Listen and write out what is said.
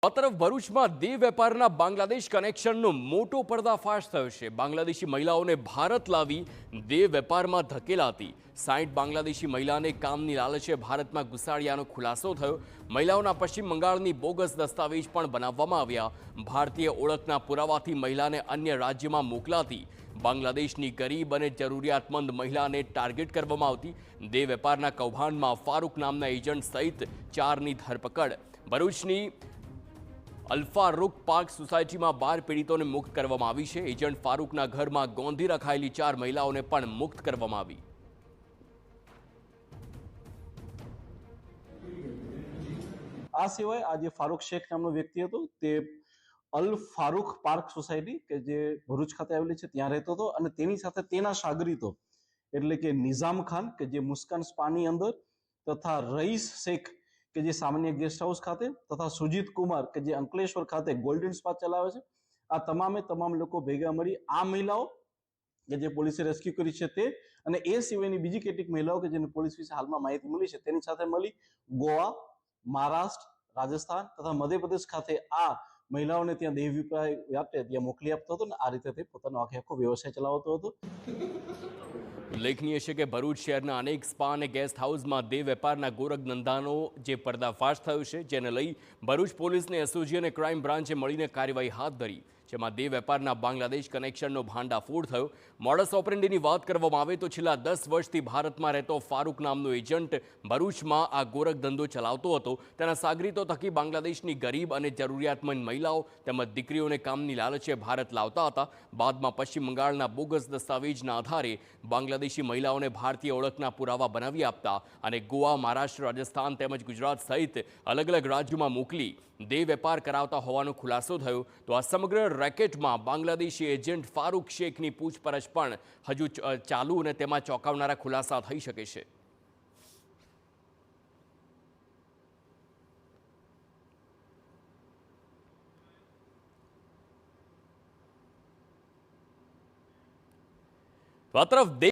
આ તરફ ભરૂચમાં દેહ વેપારના બાંગ્લાદેશ કનેક્શનનો મોટો પર્દાફાશ થયો છે। બાંગ્લાદેશી મહિલાઓને ભારત લાવી દેહ વેપારમાં ધકેલાતી 60 બાંગ્લાદેશી મહિલાને કામની લાલચે ભારતમાં ઘુસાડ્યાનો ખુલાસો થયો। મહિલાઓના પશ્ચિમ બંગાળની બોગસ દસ્તાવેજ પણ બનાવવામાં આવ્યા। ભારતીય ઓળખના પુરાવાથી મહિલાને અન્ય રાજ્યમાં મોકલાતી બાંગ્લાદેશની ગરીબ અને જરૂરિયાતમંદ મહિલાને ટાર્ગેટ કરવામાં આવતી। દેહ વેપારના કૌભાંડમાં ફારૂક નામના એજન્ટ સહિત 4ની ધરપકડ। ભરૂચની અલ્ફારુક પાર્ક સોસાયટીમાં 12 પીડિતોને મુક્ત કરવામાં આવી છે। એજન્ટ ફારૂકના ઘરમાં ગોંધી રખાયેલી 4 મહિલાઓને પણ મુક્ત કરવામાં આવી। આ સિવાય આ જે ફારૂક શેખ નામનો વ્યક્તિ હતો તે અલ ફારૂક પાર્ક સોસાયટી કે જે ભરૂચ ખાતે આવેલી છે ત્યાં રહેતો હતો અને તેની સાથે તેના શાગરીતો એટલે કે નિઝામ ખાન કે જે મુસ્કાન સ્પાની અંદર તથા રઈસ શેખ કે જે સામાન્ય ગેસ્ટ હાઉસ ખાતે તથા સુજીત કુમાર કે જે અંકલેશ્વર ખાતે ગોલ્ડન સ્પા ચલાવે છે। આ તમામ લોકો ભેગા મળી આ મહિલાઓ કે જે પોલીસે રેસ્ક્યુ કરી છે તે અને એ સિવાયની બીજી કેટલીક મહિલાઓ કે જેને પોલીસ વિશે હાલમાં માહિતી મળી છે તેની સાથે મળી ગોવા, મહારાષ્ટ્ર, રાજસ્થાન તથા મધ્યપ્રદેશ ખાતે આ મહિલાઓને ત્યાં દેહ વેપાર ત્યાં મોકલી આપતો હતો અને આ રીતે તે પોતાનો આખો વ્યવસાય ચલાવતો હતો। ઉલ્લેખનીય છે કે ભરૂચ શહેરના અનેક સ્પા અને ગેસ્ટ હાઉસમાં દેહ વેપારના ગોરખધંધાનો જે પર્દાફાશ થયો છે જેને લઈ ભરૂચ પોલીસને એસઓજી અને ક્રાઇમ બ્રાન્ચે મળીને કાર્યવાહી હાથ ધરી, જેમાં દેહ વેપારના બાંગ્લાદેશ કનેક્શનનો ભાંડાફોડ થયો। મોડસ ઓપરેન્ડીની વાત કરવામાં આવે તો છેલ્લા 10 વર્ષથી ભારતમાં રહેતો ફારૂક નામનો એજન્ટ ભરૂચમાં આ ગોરખધંધો ચલાવતો હતો। તેના સાગરીતો થકી બાંગ્લાદેશની ગરીબ અને જરૂરિયાતમંદ મહિલાઓ તેમજ દીકરીઓને કામની લાલચે ભારત લાવતા હતા। બાદમાં પશ્ચિમ બંગાળના બોગસ દસ્તાવેજના આધારે બાંગ્લાદેશી મહિલાઓને ભારતીય ઓળખના પુરાવા બનાવી આપતા અને ગોવા, મહારાષ્ટ્ર, રાજસ્થાન તેમજ ગુજરાત સહિત અલગ અલગ રાજ્યોમાં મોકલી દેહ વેપાર કરાવતા હોવાનો ખુલાસો થયો। તો આ સમગ્ર રેકેટમાં બાંગ્લાદેશી એજન્ટ ફારૂક શેખની પૂછપરછ પણ હજુ ચાલુ અને તેમાં ચોંકાવનારા ખુલાસા થઈ શકે છે। આ તરફ